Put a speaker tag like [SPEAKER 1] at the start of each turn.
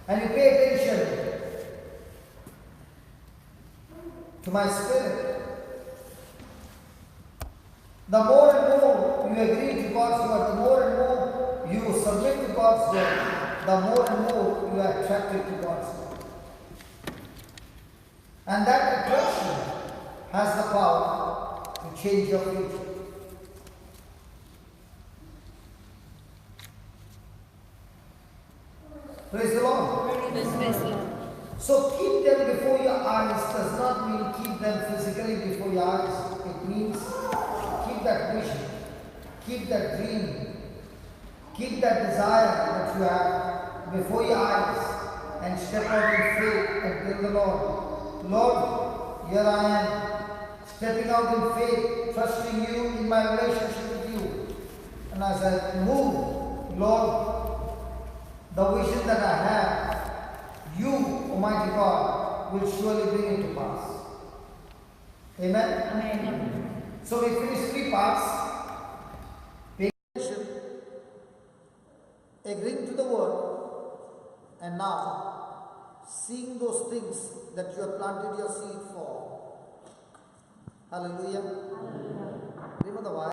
[SPEAKER 1] and you pay attention to my spirit, the more and more you agree to God's word, the more and more you submit to God's word, the more and more you are attracted to God's word. And that attraction has the power to change your future. Praise the Lord. So keep them before your eyes does not mean keep them physically before your eyes. It means keep that vision, keep that dream, keep that desire that you have before your eyes and step out in faith and tell the Lord, Lord, here I am, stepping out in faith, trusting you in my relationship with you. And as I move, Lord, the vision that I have, you, Almighty God, will surely bring it to pass. Amen?
[SPEAKER 2] Amen.
[SPEAKER 1] So we finish 3 parts. Paying attention, agreeing to the word, and now seeing those things that you have planted your seed for. Hallelujah. Remember the why.